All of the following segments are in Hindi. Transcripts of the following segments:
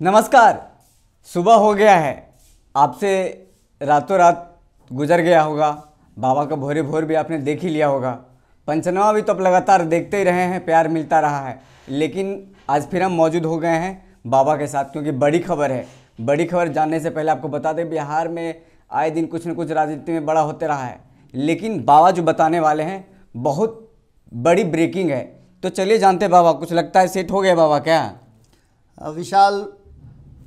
नमस्कार। सुबह हो गया है, आपसे रातों रात गुजर गया होगा। बाबा का भोरे भोर भी आपने देख ही लिया होगा। पंचनामा भी तो अब लगातार देखते ही रहे हैं, प्यार मिलता रहा है। लेकिन आज फिर हम मौजूद हो गए हैं बाबा के साथ, क्योंकि बड़ी खबर है। बड़ी खबर जानने से पहले आपको बता दें, बिहार में आए दिन कुछ न कुछ राजनीति में बड़ा होते रहा है, लेकिन बाबा जो बताने वाले हैं बहुत बड़ी ब्रेकिंग है। तो चलिए जानते हैं बाबा, कुछ लगता है सेट हो गया बाबा क्या? विशाल,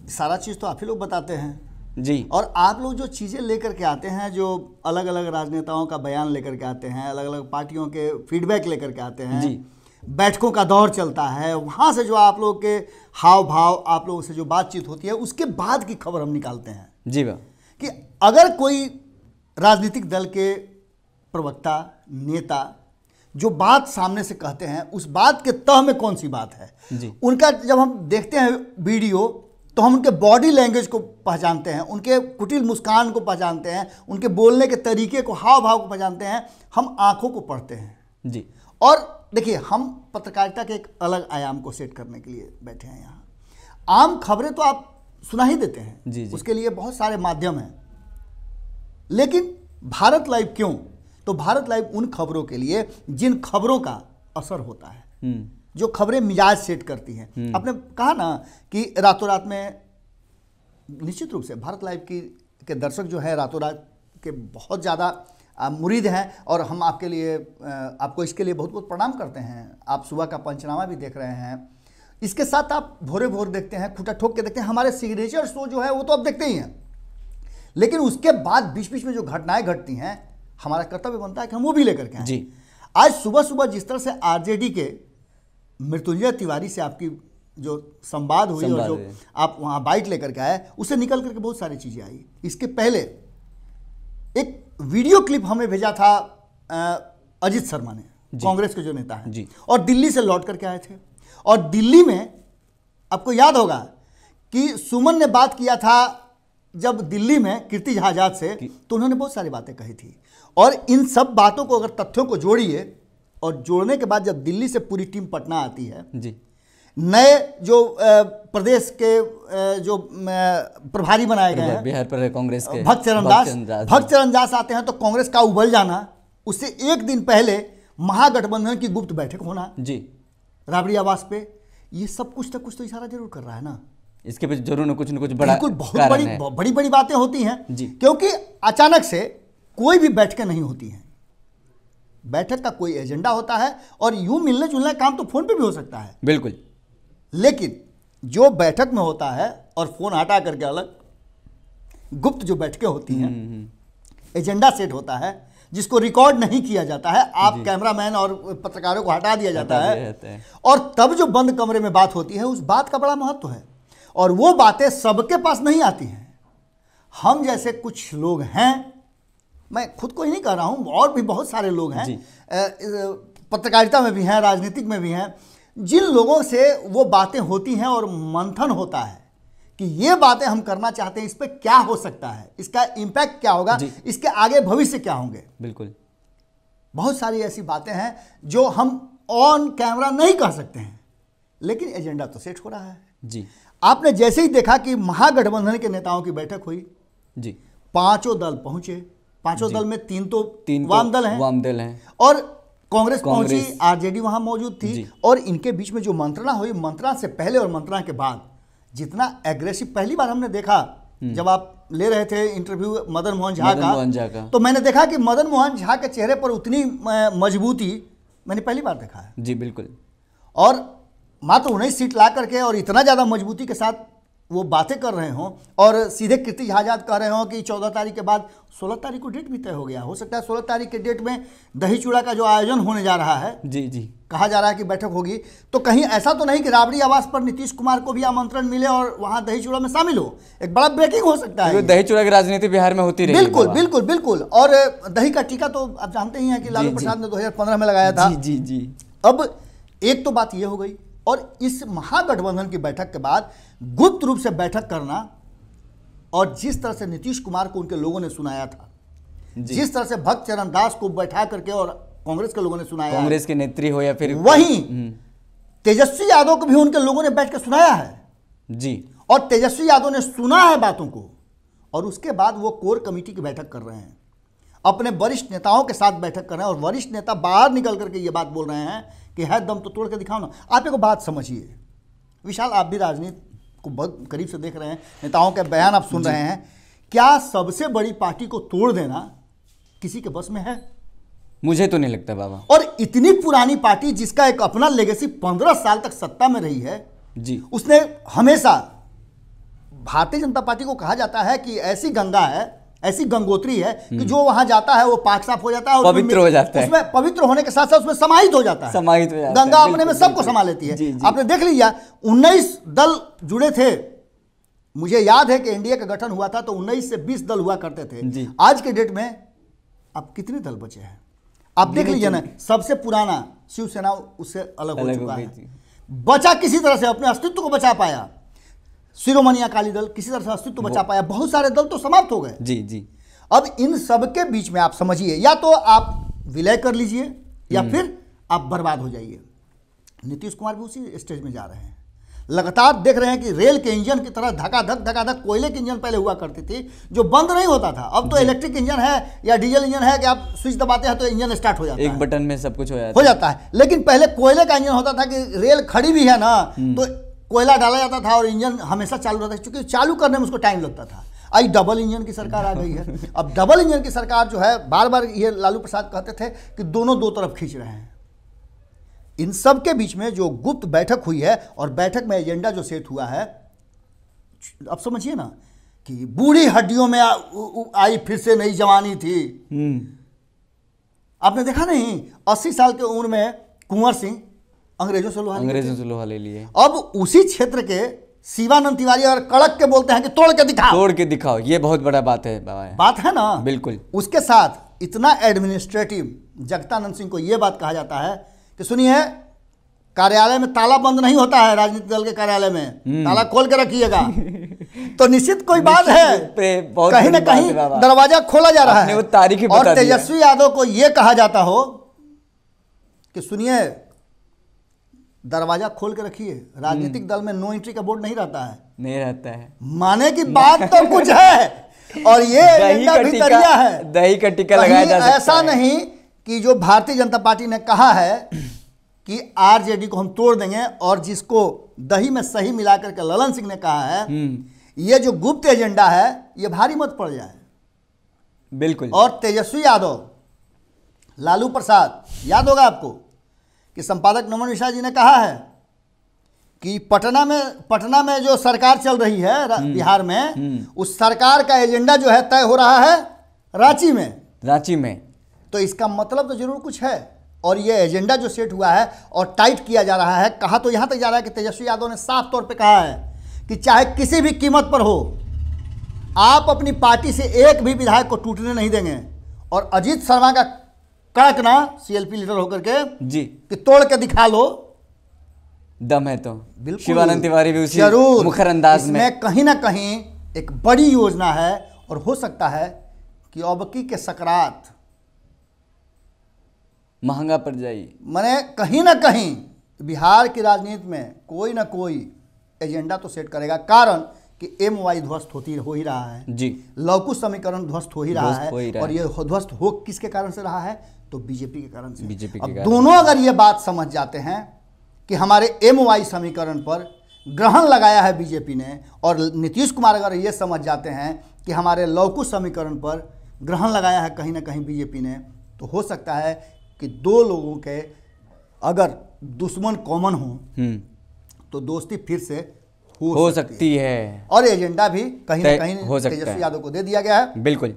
सारा चीज़ तो आप ही लोग बताते हैं जी, और आप लोग जो चीज़ें लेकर के आते हैं, जो अलग अलग राजनेताओं का बयान लेकर के आते हैं, अलग अलग पार्टियों के फीडबैक लेकर के आते हैं जी, बैठकों का दौर चलता है, वहाँ से जो आप लोग के हाव भाव, आप लोगों से जो बातचीत होती है, उसके बाद की खबर हम निकालते हैं जी बा कि अगर कोई राजनीतिक दल के प्रवक्ता, नेता जो बात सामने से कहते हैं, उस बात के तह में कौन सी बात है जी। उनका जब हम देखते हैं वीडियो, तो हम उनके बॉडी लैंग्वेज को पहचानते हैं, उनके कुटिल मुस्कान को पहचानते हैं, उनके बोलने के तरीके को, हाव भाव को पहचानते हैं, हम आंखों को पढ़ते हैं जी। और देखिए, हम पत्रकारिता के एक अलग आयाम को सेट करने के लिए बैठे हैं यहाँ। आम खबरें तो आप सुना ही देते हैं जी, जी। उसके लिए बहुत सारे माध्यम हैं, लेकिन भारत लाइव क्यों? तो भारत लाइव उन खबरों के लिए जिन खबरों का असर होता है, जो खबरें मिजाज सेट करती हैं। आपने कहा ना कि रातों रात में, निश्चित रूप से भारत लाइव के दर्शक जो है रातों रात के बहुत ज़्यादा मुरीद हैं, और हम आपके लिए, आपको इसके लिए बहुत बहुत प्रणाम करते हैं। आप सुबह का पंचनामा भी देख रहे हैं, इसके साथ आप भोरे भोर देखते हैं, खूंटा ठोक के देखते हैं, हमारे सिग्नेचर शो जो है वो तो आप देखते ही हैं। लेकिन उसके बाद बीच बीच में जो घटनाएं घटती हैं, हमारा कर्तव्य बनता है कि हम वो भी लेकर के आएं। जी। आज सुबह सुबह जिस तरह से आरजेडी के मृत्युंजय तिवारी से आपकी जो संवाद हुई और जो आप वहाँ बाइट लेकर के आए, उससे निकल करके बहुत सारी चीज़ें आई। इसके पहले एक वीडियो क्लिप हमें भेजा था अजित शर्मा ने, कांग्रेस के जो नेता हैं जी, और दिल्ली से लौट करके आए थे। और दिल्ली में आपको याद होगा कि सुमन ने बात किया था जब दिल्ली में कीर्ति आजाद से, तो उन्होंने बहुत सारी बातें कही थी। और इन सब बातों को अगर तथ्यों को जोड़िए, और जोड़ने के बाद जब दिल्ली से पूरी टीम पटना आती है जी, नए जो प्रदेश के जो प्रभारी बनाए गए हैं बिहार पर कांग्रेस के भक्त चरण दास आते हैं, तो कांग्रेस का उबल जाना, उससे एक दिन पहले महागठबंधन की गुप्त बैठक होना जी, राबड़ी आवास पे, ये सब कुछ तो इशारा जरूर कर रहा है ना। इसके पीछे जरूर न कुछ बड़ा, बिल्कुल बहुत बड़ी बातें होती हैं जी। क्योंकि अचानक से कोई भी बैठकें नहीं होती हैं। बैठक का कोई एजेंडा होता है, और यूं मिलने जुलने का काम तो फोन पे भी हो सकता है, बिल्कुल। लेकिन जो बैठक में होता है और फोन हटा करके अलग गुप्त जो बैठकें होती हैं, एजेंडा सेट होता है, जिसको रिकॉर्ड नहीं किया जाता है, आप कैमरामैन और पत्रकारों को हटा दिया जाता है, और तब जो बंद कमरे में बात होती है, उस बात का बड़ा महत्व है। और वो बातें सबके पास नहीं आती हैं। हम जैसे कुछ लोग हैं, मैं खुद को ही नहीं कह रहा हूं, और भी बहुत सारे लोग हैं, पत्रकारिता में भी हैं, राजनीतिक में भी हैं, जिन लोगों से वो बातें होती हैं और मंथन होता है कि ये बातें हम करना चाहते हैं, इस पर क्या हो सकता है, इसका इम्पैक्ट क्या होगा, इसके आगे भविष्य क्या होंगे। बिल्कुल। बहुत सारी ऐसी बातें हैं जो हम ऑन कैमरा नहीं कह सकते हैं, लेकिन एजेंडा तो सेट हो रहा है जी। आपने जैसे ही देखा कि महागठबंधन के नेताओं की बैठक हुई जी, पांचों दल पहुंचे। पांचों दल में तीन तो वाम दल हैं और कांग्रेस पहुंची, आरजेडी वहां मौजूद थी, और इनके बीच में जो मंत्रणा हुई, मंत्रणा से पहले और मंत्रणा के बाद जितना एग्रेसिव पहली बार हमने देखा, जब आप ले रहे थे इंटरव्यू मदन मोहन झा का, तो मैंने देखा कि मदन मोहन झा के चेहरे पर उतनी मजबूती मैंने पहली बार देखा है जी। बिल्कुल। और मात्र 19 सीट ला करके और इतना ज़्यादा मजबूती के साथ वो बातें कर रहे हों, और सीधे कीर्ति आजाद कह रहे हों कि 14 तारीख के बाद 16 तारीख को डेट भी तय हो गया। हो सकता है 16 तारीख के डेट में दही चूड़ा का जो आयोजन होने जा रहा है, जी जी, कहा जा रहा है कि बैठक होगी, तो कहीं ऐसा तो नहीं कि राबड़ी आवास पर नीतीश कुमार को भी आमंत्रण मिले और वहां दही चूड़ा में शामिल हो। एक बड़ा ब्रेकिंग हो सकता है। दही चूड़ा की राजनीति बिहार में होती रही। बिल्कुल बिल्कुल बिल्कुल। और दही का टीका तो आप जानते ही हैं कि लालू प्रसाद ने 2015 में लगाया था। जी जी। अब एक तो बात यह हो गई, और इस महागठबंधन की बैठक के बाद गुप्त रूप से बैठक करना, और जिस तरह से नीतीश कुमार को उनके लोगों ने सुनाया था, जिस तरह से भक्त चरण दास को बैठा करके और कांग्रेस के लोगों ने सुनाया, कांग्रेस के नेत्री हो या फिर वहीं तेजस्वी यादव को भी उनके लोगों ने बैठ कर सुनाया है जी, और तेजस्वी यादव ने सुना है बातों को, और उसके बाद वो कोर कमेटी की बैठक कर रहे हैं, अपने वरिष्ठ नेताओं के साथ बैठक कर रहे हैं, और वरिष्ठ नेता बाहर निकल करके ये बात बोल रहे हैं कि है दम तो तोड़ के दिखाओ ना। आप एक बात समझिए विशाल, आप भी राजनीति को बहुत करीब से देख रहे हैं, नेताओं के बयान आप सुन रहे हैं, क्या सबसे बड़ी पार्टी को तोड़ देना किसी के बस में है? मुझे तो नहीं लगता बाबा। और इतनी पुरानी पार्टी जिसका एक अपना लेगेसी 15 साल तक सत्ता में रही है जी, उसने हमेशा, भारतीय जनता पार्टी को कहा जाता है कि ऐसी गंगा है, ऐसी गंगोत्री है कि जो वहां जाता है वो पाक साफ हो जाता है, पवित्र हो जाता है, उसमें पवित्र होने के साथ साथ उसमें समाहित हो जाता है, समाहित हो जाता है। गंगा अपने में सबको समा लेती है। जी, जी। आपने देख लिया 19 दल जुड़े थे, मुझे याद है कि एनडीए का गठन हुआ था तो 19 से 20 दल हुआ करते थे। आज के डेट में अब कितने दल बचे हैं आप देख लीजिए ना। सबसे पुराना शिवसेना उससे अलग हो चुका है, बचा किसी तरह से अपने अस्तित्व को बचा पाया। शिरोमणि अकाली दल किसी तरह से अस्तित्व बचा पाया, बहुत सारे दल तो समाप्त हो गए। जी जी। अब इन सब के बीच में आप समझिए, या तो आप विलय कर लीजिए या फिर आप बर्बाद हो जाइए। नीतीश कुमार भी उसी स्टेज में जा रहे हैं। लगातार देख रहे हैं कि रेल के इंजन की तरह धकाधक कोयले के इंजन पहले हुआ करती थी जो बंद नहीं होता था, अब तो इलेक्ट्रिक इंजन है या डीजल इंजन है कि आप स्विच दबाते हैं तो इंजन स्टार्ट हो जाता है, एक बटन में सब कुछ हो जाता है। लेकिन पहले कोयले का इंजन होता था कि रेल खड़ी भी है ना तो कोयला डाला जाता था और इंजन हमेशा चालू रहता था, क्योंकि चालू करने में उसको टाइम लगता था। आज डबल इंजन की सरकार आ गई है। अब डबल इंजन की सरकार जो है, बार बार ये लालू प्रसाद कहते थे कि दोनों दो तरफ खींच रहे हैं। इन सब के बीच में जो गुप्त बैठक हुई है और बैठक में एजेंडा जो सेट हुआ है, अब समझिए ना कि बूढ़ी हड्डियों में आई फिर से नई जवानी थी। आपने देखा नहीं 80 साल की उम्र में कुंवर सिंह अंग्रेजों से लोहा ले लिए। अब उसी क्षेत्र के शिवानंद तिवारी और कड़क के बोलते हैं कि तोड़ के दिखाओ। ये बहुत बड़ा बात है बात है ना, बिल्कुल। उसके साथ इतना एडमिनिस्ट्रेटिव, जगतानंद सिंह को यह बात कहा जाता है कि सुनिए, कार्यालय में ताला बंद नहीं होता है, राजनीतिक दल के कार्यालय में ताला खोल के रखिएगा। तो निश्चित कोई बात है, कहीं ना कहीं दरवाजा खोला जा रहा है। और तेजस्वी यादव को यह कहा जाता हो कि सुनिए, दरवाजा खोल के रखिए। राजनीतिक दल में नो एंट्री का बोर्ड नहीं रहता है, माने की बात तो कुछ है। और ये एजेंडा भी तरिया है, दही का टिक्का लगाया जा सकता है। ऐसा नहीं कि जो भारतीय जनता पार्टी ने कहा है कि आरजेडी को हम तोड़ देंगे, और जिसको दही में सही मिलाकर के ललन सिंह ने कहा है, ये जो गुप्त एजेंडा है ये भारी मत पड़ जाए। बिल्कुल। और तेजस्वी यादव, लालू प्रसाद, याद होगा आपको कि संपादक नमन मिश्रा जी ने कहा है कि पटना में जो सरकार चल रही है बिहार में, उस सरकार का एजेंडा जो है तय हो रहा है रांची में। तो इसका मतलब तो जरूर कुछ है। और ये एजेंडा जो सेट हुआ है और टाइट किया जा रहा है, कहा तो यहां तक जा रहा है कि तेजस्वी यादव ने साफ तौर पे कहा है कि चाहे किसी भी कीमत पर हो, आप अपनी पार्टी से एक भी विधायक को टूटने नहीं देंगे। और अजीत शर्मा का कड़कना सीएलपी लीडर होकर के जी कि तोड़ के दिखा लो, दम है तो बिल्कुल। शिवानंद तिवारी भी उसी मुखर अंदाज में कहीं ना कहीं एक बड़ी योजना है, और हो सकता है कि अबकी के सकरात महंगा पड़ जाए। मैंने कहीं ना कहीं बिहार की राजनीति में कोई ना कोई एजेंडा तो सेट करेगा। कारण कि एमवाई ध्वस्त हो ही रहा है जी, लवकुश समीकरण ध्वस्त हो ही रहा है। और ये ध्वस्त हो किसके कारण से रहा है? तो बीजेपी के कारण से। अब दोनों अगर ये बात समझ जाते हैं कि हमारे एमवाई समीकरण पर ग्रहण लगाया है बीजेपी ने, और नीतीश कुमार अगर ये समझ जाते हैं कि हमारे लवकुश समीकरण पर ग्रहण लगाया है कहीं ना कहीं बीजेपी ने, तो हो सकता है कि दो लोगों के अगर दुश्मन कॉमन हो तो दोस्ती फिर से हो सकती है। और एजेंडा भी कहीं ना कहीं तेजस्वी यादव को दे दिया गया है। बिल्कुल।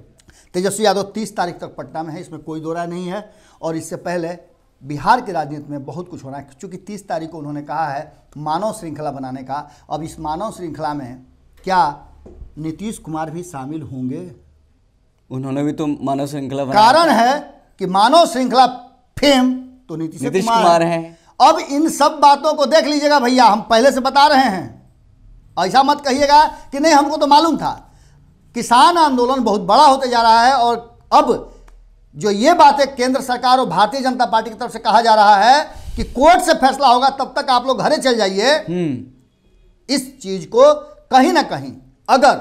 तेजस्वी यादव 30 तारीख तक पटना में है, इसमें कोई दो राय नहीं है। और इससे पहले बिहार की राजनीति में बहुत कुछ होना है, क्योंकि 30 तारीख को उन्होंने कहा है मानव श्रृंखला बनाने का। अब इस मानव श्रृंखला में क्या नीतीश कुमार भी शामिल होंगे? उन्होंने भी तो मानव श्रृंखला कारण है कि मानव श्रृंखला फेम तो नीतीश कुमार है। अब इन सब बातों को देख लीजिएगा भैया, हम पहले से बता रहे हैं, ऐसा मत कहिएगा कि नहीं हमको तो मालूम था। किसान आंदोलन बहुत बड़ा होते जा रहा है, और अब जो ये बातें केंद्र सरकार और भारतीय जनता पार्टी की तरफ से कहा जा रहा है कि कोर्ट से फैसला होगा तब तक आप लोग घरे चल जाइए, इस चीज को कहीं ना कहीं अगर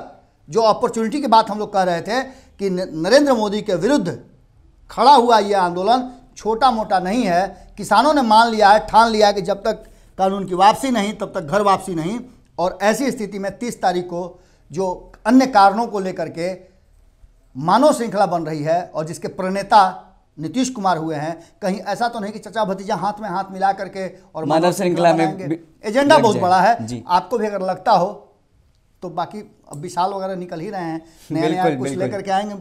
जो अपॉर्चुनिटी की बात हम लोग कह रहे थे कि नरेंद्र मोदी के विरुद्ध खड़ा हुआ यह आंदोलन छोटा मोटा नहीं है। किसानों ने मान लिया है, ठान लिया है कि जब तक कानून की वापसी नहीं तब तक घर वापसी नहीं। और ऐसी स्थिति में 30 तारीख को जो अन्य कारणों को लेकर के मानव श्रृंखला बन रही है और जिसके प्रणेता नीतीश कुमार हुए हैं, कहीं ऐसा तो नहीं कि चचा भतीजा हाथ में हाथ मिला करके और मानव श्रृंखला में एजेंडा बहुत बड़ा है जी। आपको भी अगर लगता हो तो बाकी अब विशाल वगैरह निकल ही रहे हैं, नया नया कुछ लेकर के आएंगे।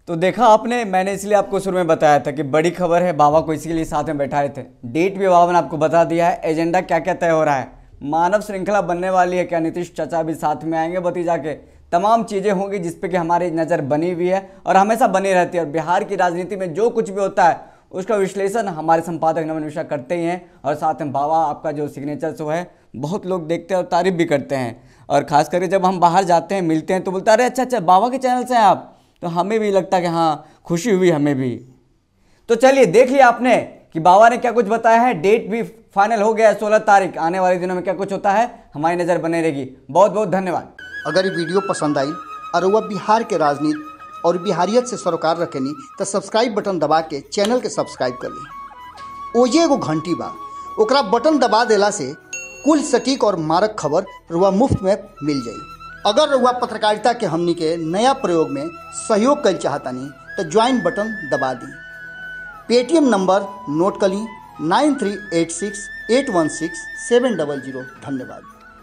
तो देखा आपने, मैंने इसलिए आपको शुरू में बताया था कि बड़ी खबर है, बाबा को इसी के लिए साथ में बैठाए थे। डेट भी बाबा ने आपको बता दिया है, एजेंडा क्या क्या तय हो रहा है, मानव श्रृंखला बनने वाली है, क्या नीतीश चाचा भी साथ में आएंगे भतीजा के, तमाम चीज़ें होंगी जिस पे कि हमारी नज़र बनी हुई है और हमेशा बनी रहती है। और बिहार की राजनीति में जो कुछ भी होता है उसका विश्लेषण हमारे संपादक नमन मिश्रा करते ही हैं। और साथ में बाबा आपका जो सिग्नेचर शो है बहुत लोग देखते हैं और तारीफ भी करते हैं। और ख़ास करके जब हम बाहर जाते हैं मिलते हैं तो बोलता है अरे अच्छा अच्छा बाबा के चैनल से हैं आप, तो हमें भी लगता है कि हाँ खुशी हुई हमें भी। तो चलिए देख लिया आपने कि बाबा ने क्या कुछ बताया है। डेट भी फाइनल हो गया है 16 तारीख। आने वाले दिनों में क्या कुछ होता है हमारी नज़र बने रहेगी। बहुत बहुत धन्यवाद। अगर ये वीडियो पसंद आई और वह बिहार के राजनीति और बिहारियत से सरोकार रखेनी तो सब्सक्राइब बटन दबा के चैनल के सब्सक्राइब कर ली। ओजे एगो घंटी बा, ओकरा बटन दबा देला से कुल सटीक और मारक खबर रुआ मुफ्त में मिल जाई। अगर रुआ पत्रकारिता के हमनी के नया प्रयोग में सहयोग कर चाहतानी तो ज्वाइन बटन दबा दी। पेटीएम नंबर नोट कर ली 9386816700। धन्यवाद।